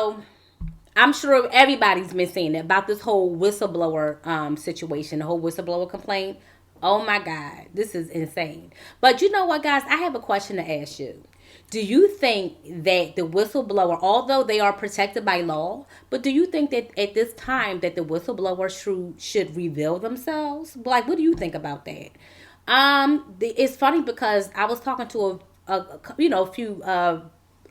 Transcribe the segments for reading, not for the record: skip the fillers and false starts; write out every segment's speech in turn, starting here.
So I'm sure everybody's been saying it about this whole whistleblower situation, the whole whistleblower complaint. Oh my God, this is insane. But you know what, guys? I have a question to ask you. Do you think that the whistleblower, although they are protected by law, but do you think that at this time that the whistleblower should reveal themselves? Like, what do you think about that? It's funny because I was talking to a few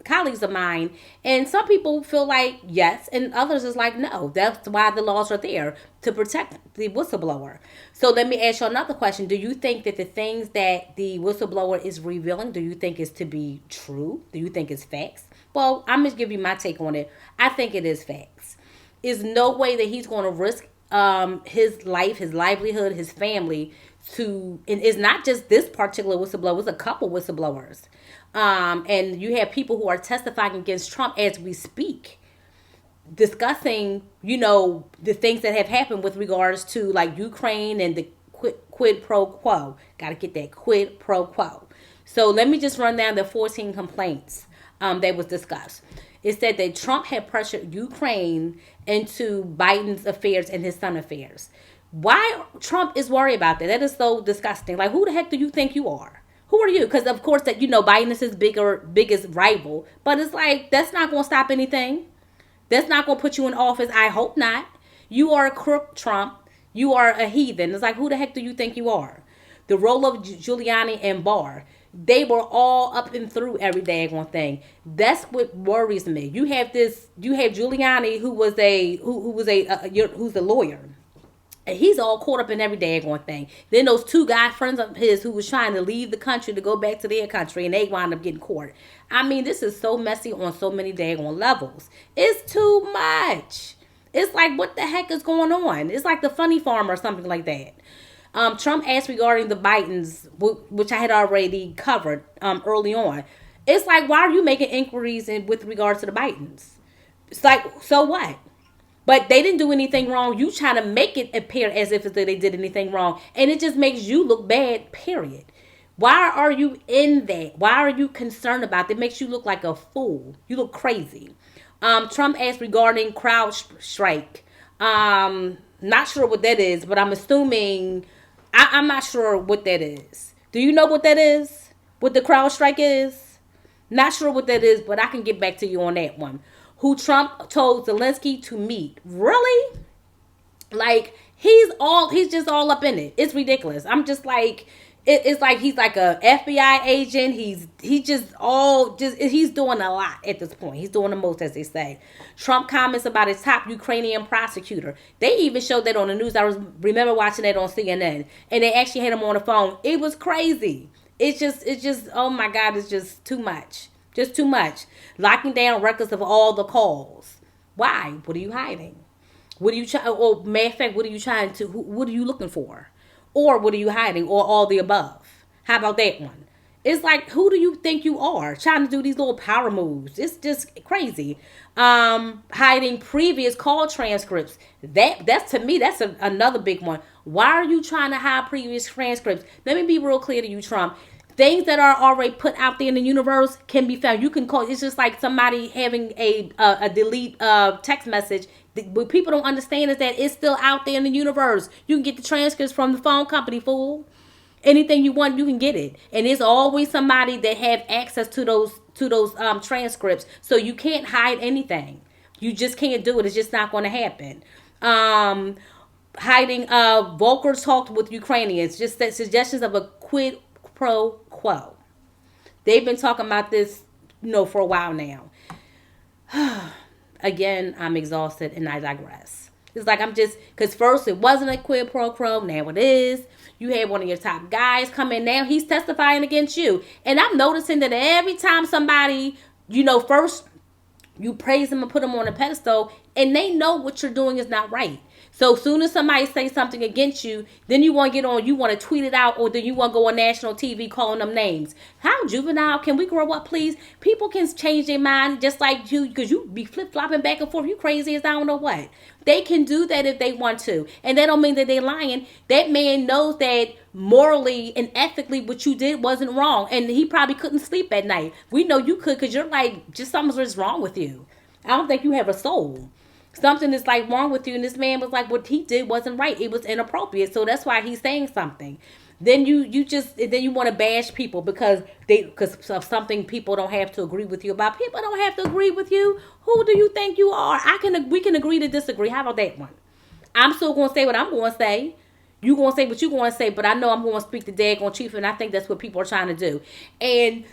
colleagues of mine, and some people feel like yes, and others is like no. That's why the laws are there to protect the whistleblower. So let me ask you another question: do you think that the things that the whistleblower is revealing, do you think is to be true? Do you think it's facts? Well, I'm gonna give you my take on it. I think it is facts. Is no way that he's going to risk his life, his livelihood, his family to, and it's not just this particular whistleblower, it's a couple whistleblowers. And you have people who are testifying against Trump as we speak, discussing, the things that have happened with regards to like Ukraine and the quid pro quo. Got to get that quid pro quo. So let me just run down the 14 complaints that was discussed. It said that Trump had pressured Ukraine into Biden's affairs and his son affairs. Why Trump is worried about that? That is so disgusting. Like, who the heck do you think you are? Who are you? Because of course that Biden is his biggest rival, but it's like that's not going to stop anything. That's not going to put you in office. I hope not. You are a crook, Trump. You are a heathen. It's like, who the heck do you think you are? The role of Giuliani and Barr, they were all up and through every daggone thing. That's what worries me. You have Giuliani, who's a lawyer. And he's all caught up in every daggone thing. Then those two guy friends of his who was trying to leave the country to go back to their country, and they wound up getting caught. I mean, this is so messy on so many daggone levels. It's too much. It's like, what the heck is going on? It's like the funny farm or something like that. Trump asked regarding the Bidens, which I had already covered early on. It's like, why are you making inquiries with regards to the Bidens? It's like, so what? But they didn't do anything wrong. You trying to make it appear as if they did anything wrong. And it just makes you look bad, period. Why are you in that? Why are you concerned about that? It makes you look like a fool. You look crazy. Trump asked regarding crowd strike. Not sure what that is, but I'm assuming... I'm not sure what that is. Do you know what that is? What the crowd strike is? Not sure what that is, but I can get back to you on that one. Who Trump told Zelensky to meet. Really? Like, he's just all up in it. It's ridiculous. I'm just like, it's like he's like a FBI agent. He's doing a lot at this point. He's doing the most, as they say. Trump comments about his top Ukrainian prosecutor. They even showed that on the news. Remember watching that on CNN, and they actually had him on the phone. It was crazy. It's just, oh my God, it's just too much. Just too much. Locking down records of all the calls. Why? What are you hiding? What are you trying? Or matter of fact, what are you trying to? What are you looking for? Or what are you hiding? Or all the above? How about that one? It's like, who do you think you are? Trying to do these little power moves. It's just crazy. Hiding previous call transcripts. That's to me, that's another big one. Why are you trying to hide previous transcripts? Let me be real clear to you, Trump. Things that are already put out there in the universe can be found. You can call. It's just like somebody having a delete text message. What people don't understand is that it's still out there in the universe. You can get the transcripts from the phone company, fool. Anything you want, you can get it. And there's always somebody that have access to those transcripts. So you can't hide anything. You just can't do it. It's just not going to happen. Hiding Volker talked with Ukrainians. Just that suggestions of a quid pro quo. They've been talking about this, for a while now. Again, I'm exhausted and I digress. It's like because first it wasn't a quid pro quo, now it is. You had one of your top guys come in, now he's testifying against you. And I'm noticing that every time somebody, first you praise them and put them on a pedestal, and they know what you're doing is not right. So as soon as somebody says something against you, then you want to you want to tweet it out, or then you want to go on national TV calling them names. How juvenile can we grow up, please? People can change their mind just like you, because you be flip-flopping back and forth. You crazy as I don't know what. They can do that if they want to. And that don't mean that they're lying. That man knows that morally and ethically what you did wasn't wrong. And he probably couldn't sleep at night. We know you could, because you're like, just something's wrong with you. I don't think you have a soul. Something is like wrong with you. And this man was like, what he did wasn't right. It was inappropriate. So that's why he's saying something. Then you just then you want to bash people because of something people don't have to agree with you about. People don't have to agree with you. Who do you think you are? We can agree to disagree. How about that one? I'm still gonna say what I'm gonna say. You gonna say what you gonna say, but I know I'm gonna speak the daggone chief, and I think that's what people are trying to do. And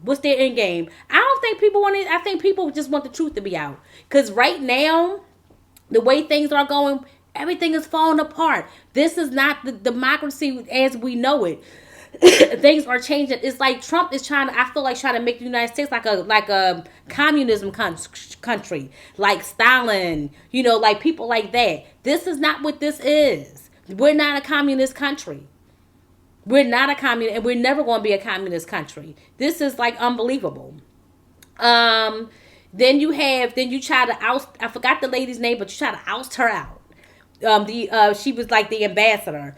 what's their end game? I don't think people want it. I think people just want the truth to be out. Cause right now, the way things are going, everything is falling apart. This is not the democracy as we know it. Things are changing. It's like Trump is trying to. I feel like trying to make the United States like a communism country, like Stalin. You know, like people like that. This is not what this is. We're not a communist country. We're not a communist, and we're never going to be a communist country. This is like unbelievable. Um, then you try to oust. I forgot the lady's name, but you try to oust her out. The she was like the ambassador.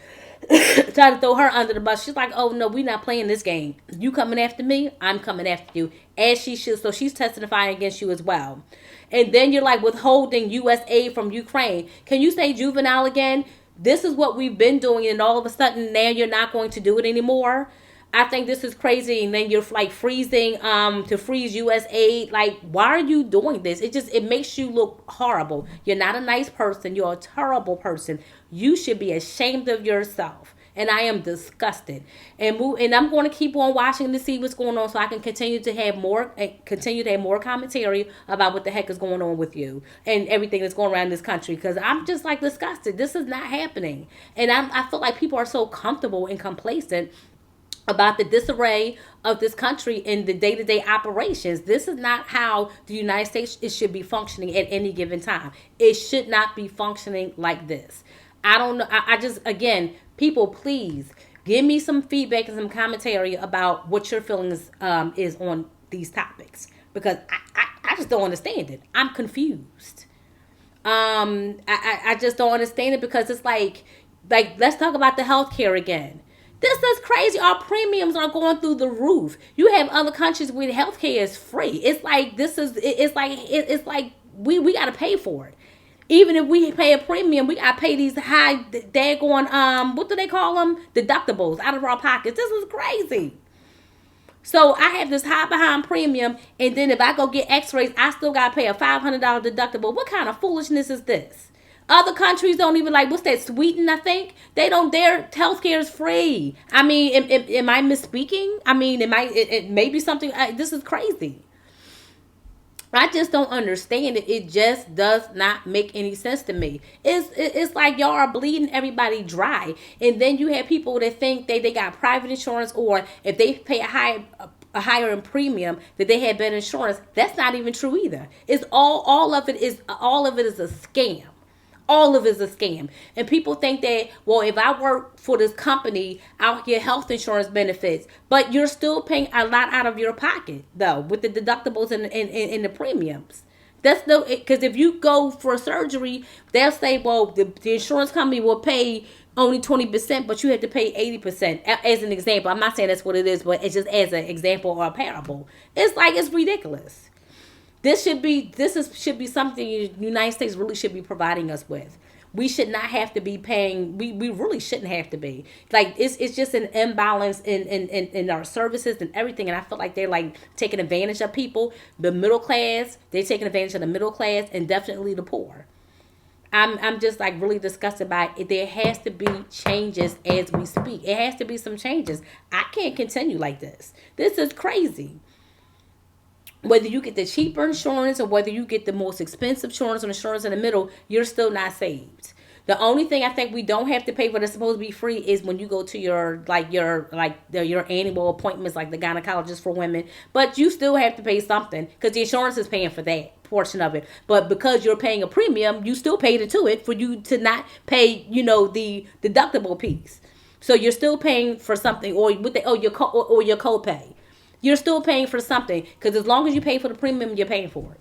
Try to throw her under the bus. She's like, "Oh no, we're not playing this game. You coming after me? I'm coming after you." As she should. So she's testifying against you as well. And then you're like withholding U.S. aid from Ukraine. Can you say juvenile again? This is what we've been doing, and all of a sudden now you're not going to do it anymore. I think this is crazy. And then you're like freezing to freeze US aid. Like, why are you doing this? It makes you look horrible. You're not a nice person. You're a terrible person. You should be ashamed of yourself. And I am disgusted. And I'm going to keep on watching to see what's going on so I can continue to have more commentary about what the heck is going on with you and everything that's going around this country, because I'm just like disgusted. This is not happening. And I feel like people are so comfortable and complacent about the disarray of this country in the day-to-day operations. This is not how the United States should be functioning at any given time. It should not be functioning like this. I don't know. I just, again, people, please give me some feedback and some commentary about what your feelings is on these topics, because I just don't understand it. I'm confused. I just don't understand it, because it's like let's talk about the healthcare again. This is crazy. Our premiums are going through the roof. You have other countries where healthcare is free. It's like we got to pay for it. Even if we pay a premium, we got to pay these high daggone what do they call them, deductibles out of our pockets. This is crazy. So I have this high behind premium, and then if I go get X-rays, I still got to pay a $500 deductible. What kind of foolishness is this? Other countries don't even, like, what's that, Sweden, I think? They don't, their healthcare is free. I mean, am I misspeaking? I mean, it may be something, this is crazy. I just don't understand it. It just does not make any sense to me. It's like y'all are bleeding everybody dry. And then you have people that think they got private insurance, or if they pay a higher in premium, that they have better insurance. That's not even true either. It's all of it is a scam. All of it is a scam. And people think that, well, if I work for this company, I'll get health insurance benefits. But you're still paying a lot out of your pocket, though, with the deductibles and the premiums. That's no, because if you go for surgery, they'll say, well, the insurance company will pay only 20%, but you have to pay 80%. As an example, I'm not saying that's what it is, but it's just as an example or a parable. It's ridiculous. This should be something the United States really should be providing us with. We should not have to be paying. We really shouldn't have to be. Like, it's just an imbalance in our services and everything. And I feel like they're like taking advantage of people. The middle class, they're taking advantage of the middle class, and definitely the poor. I'm just like really disgusted by it. There has to be changes as we speak. It has to be some changes. I can't continue like this. This is crazy. Whether you get the cheaper insurance or whether you get the most expensive insurance or insurance in the middle, you're still not saved. The only thing I think we don't have to pay for that's supposed to be free is when you go to your annual appointments, like the gynecologist for women. But you still have to pay something because the insurance is paying for that portion of it. But because you're paying a premium, you still paid into it for you to not pay, the deductible piece. So you're still paying for something, or your copay. You're still paying for something, because as long as you pay for the premium, you're paying for it.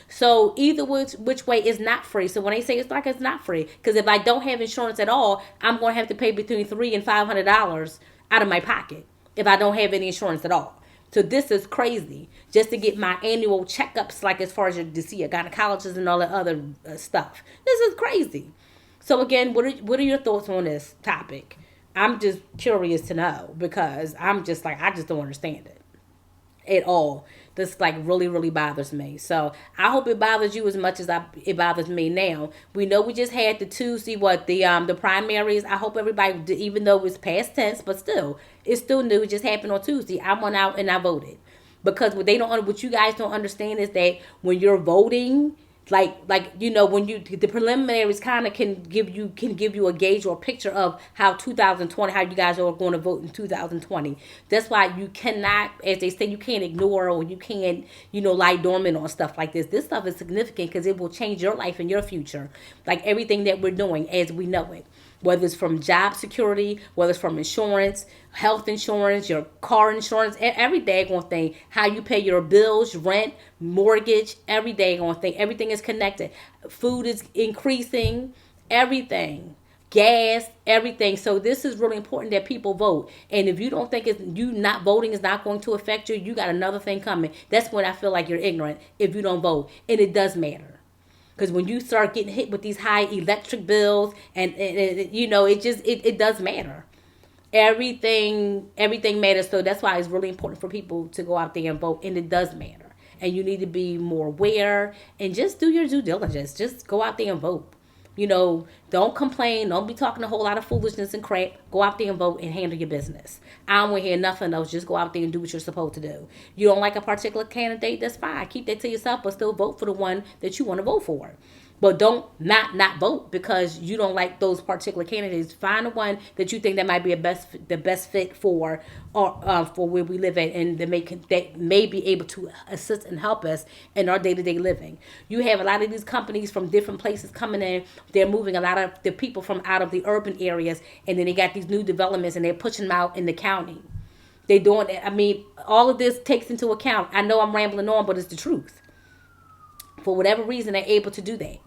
So either which way is not free. So when they say it's not free, because if I don't have insurance at all, I'm going to have to pay between $300 and $500 out of my pocket if I don't have any insurance at all. So this is crazy. Just to get my annual checkups, like as far as to see a gynecologist and all that other stuff. This is crazy. So again, what are your thoughts on this topic? I'm just curious to know because I'm just like I just don't understand it at all. This like really really bothers me. So I hope it bothers you as much as it bothers me. Now we know we just had the Tuesday the primaries. I hope everybody, even though it's past tense, but still it's still new. It just happened on Tuesday. I went out and I voted because what you guys don't understand is that when you're voting, when you the preliminaries kind of can give you a gauge or a picture of how 2020 how you guys are going to vote in 2020. That's why you cannot, as they say, you can't ignore or you can't lie dormant on stuff like this stuff is significant because it will change your life and your future, like everything that we're doing as we know it, whether it's from job security, whether it's from insurance, health insurance, your car insurance, every daggone thing, how you pay your bills, rent, mortgage, every daggone thing. Everything is connected. Food is increasing, everything. Gas, everything. So this is really important that people vote. And if you don't think you not voting is not going to affect you, you got another thing coming. That's when I feel like you're ignorant if you don't vote. And it does matter. Because when you start getting hit with these high electric bills and it does matter. Everything matters. So that's why it's really important for people to go out there and vote, and it does matter. And you need to be more aware and just do your due diligence. Just go out there and vote. Don't complain. Don't be talking a whole lot of foolishness and crap. Go out there and vote and handle your business. I don't want to hear nothing else. Just go out there and do what you're supposed to do. You don't like a particular candidate, that's fine. Keep that to yourself, but still vote for the one that you want to vote for. But don't not vote because you don't like those particular candidates. Find the one that you think that might be the best fit for where we live at, and that may be able to assist and help us in our day-to-day living. You have a lot of these companies from different places coming in. They're moving a lot of the people from out of the urban areas, and then they got these new developments, and they're pushing them out in the county. They doing. I mean, all of this takes into account. I know I'm rambling on, but it's the truth. For whatever reason, they're able to do that.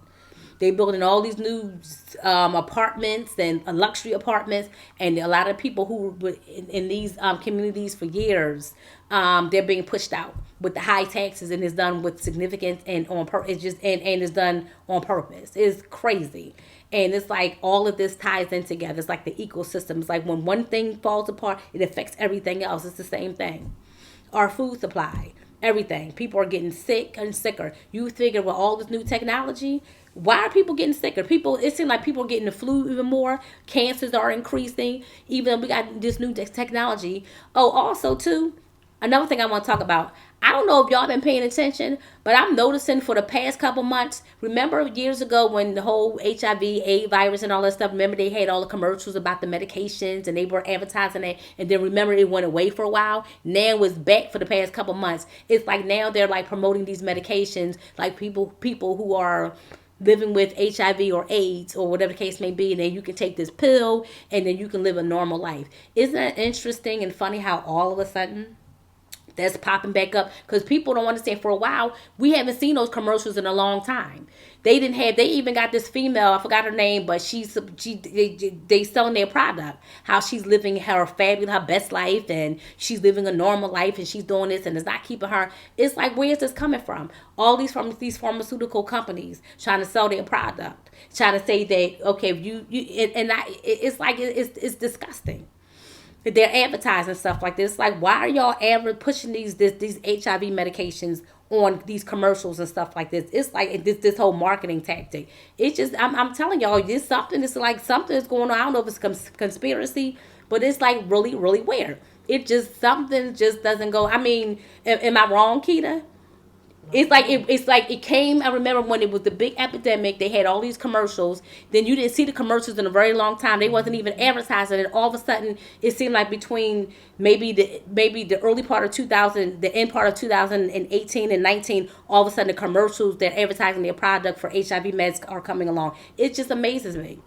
They're building all these new apartments and luxury apartments, and a lot of people who were in these communities for years, they're being pushed out with the high taxes, and it's done with significance and on purpose. And it's done on purpose. It's crazy, and it's like all of this ties in together. It's like the ecosystem. It's like when one thing falls apart, it affects everything else. It's the same thing. Our food supply. Everything. People are getting sick and sicker. You figure with all this new technology, why are people getting sicker? It seems like people are getting the flu even more. Cancers are increasing. Even though we got this new technology. Oh, also too, another thing I want to talk about. I don't know if y'all been paying attention, but I'm noticing for the past couple months. Remember years ago when the whole HIV, AIDS virus and all that stuff, remember they had all the commercials about the medications and they were advertising it, and then remember it went away for a while. Now it's back for the past couple months. It's like now they're like promoting these medications, like people who are living with HIV or AIDS or whatever the case may be, and then you can take this pill and then you can live a normal life. Isn't that interesting and funny how all of a sudden that's popping back up? Because people don't understand. For a while, we haven't seen those commercials in a long time. They even got this female, I forgot her name, but they selling their product, how she's living her best life, and she's living a normal life, and she's doing this, and it's not keeping her. It's like, where is this coming from? All these pharmaceutical companies trying to sell their product, trying to say that, okay, it's disgusting. They're advertising stuff like this. Like, why are y'all ever pushing these HIV medications on these commercials and stuff like this? It's like this whole marketing tactic. It's just, I'm telling y'all, it's like something is going on. I don't know if it's conspiracy, but it's like really, really weird. Something just doesn't go. I mean, am I wrong, Keita? It's like it came. I remember when it was the big epidemic. They had all these commercials. Then you didn't see the commercials in a very long time. They wasn't even advertising. And all of a sudden, it seemed like between maybe the early part of 2000, the end part of 2018 and 19, all of a sudden the commercials that advertising their product for HIV meds are coming along. It just amazes me.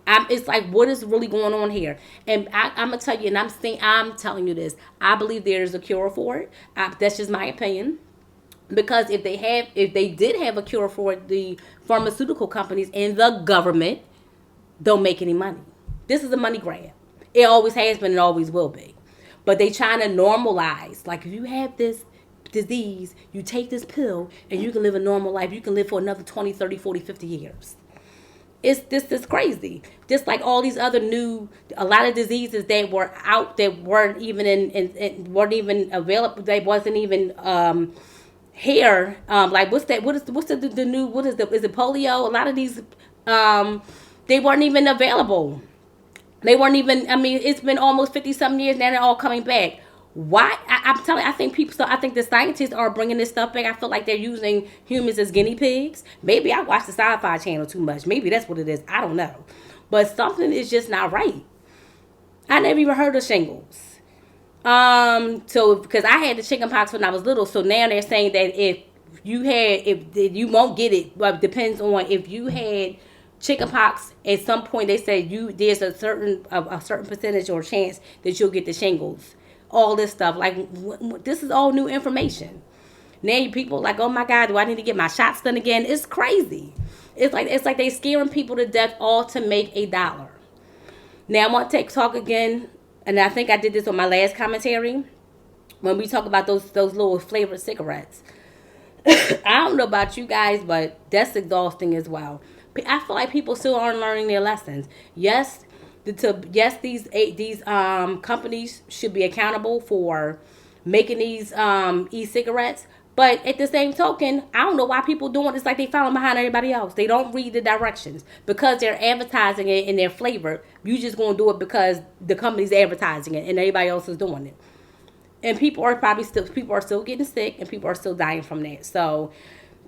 It's like, what is really going on here? And I'm gonna tell you, and I'm telling you this. I believe there is a cure for it. That's just my opinion. Because if they did have a cure for it, the pharmaceutical companies and the government don't make any money. This is a money grab. It always has been and always will be. But they trying to normalize. Like, if you have this disease, you take this pill and you can live a normal life. You can live for another 20, 30, 40, 50 years. It's this is crazy. Just like all these other a lot of diseases that were out that weren't even weren't even available. They wasn't even here. Like, what's that? What's the new? What is it polio? A lot of these they weren't even available. They weren't even. I mean, it's been almost 50 something years now. They're all coming back. Why? I'm telling you, I think people. So I think the scientists are bringing this stuff back. I feel like they're using humans as guinea pigs. Maybe I watch the Sci-Fi Channel too much. Maybe that's what it is. I don't know, but something is just not right. I never even heard of shingles. So because I had the chickenpox when I was little, so now they're saying that if you won't get it, but it depends on if you had chickenpox at some point. They said there's a certain percentage or chance that you'll get the shingles. All this stuff, like this is all new information. Now people like, oh my God, do I need to get my shots done again? It's crazy. It's like they scaring people to death all to make $1. Now I want to talk again, and I think I did this on my last commentary when we talk about those little flavored cigarettes. I don't know about you guys, but that's exhausting as well. I feel like people still aren't learning their lessons. Yes, these companies should be accountable for making these e-cigarettes. But at the same token, I don't know why people doing it. It's like they following behind everybody else. They don't read the directions because they're advertising it and they're flavored. You just gonna do it because the company's advertising it and everybody else is doing it. And people are still getting sick and people are still dying from that. So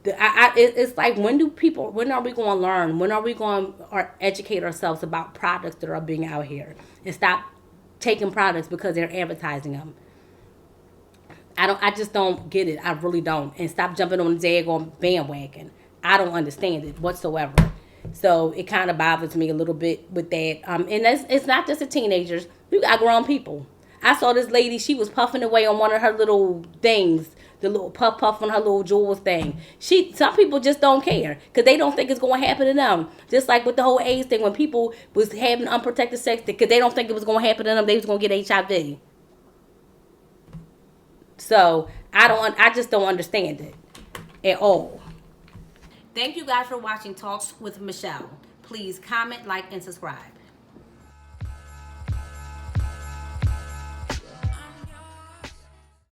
it's like, when are we going to learn? When are we going to educate ourselves about products that are being out here and stop taking products because they're advertising them? I just don't get it. I really don't. And stop jumping on the daggone bandwagon. I don't understand it whatsoever. So it kind of bothers me a little bit with that. And it's not just the teenagers. You got grown people. I saw this lady, she was puffing away on one of her little things, the little puff on her little jewels thing. Some people just don't care because they don't think it's going to happen to them. Just like with the whole AIDS thing, when people was having unprotected sex because they don't think it was going to happen to them, they was going to get HIV. So I just don't understand it at all. Thank you guys for watching Talks with Michele. Please comment, like, and subscribe.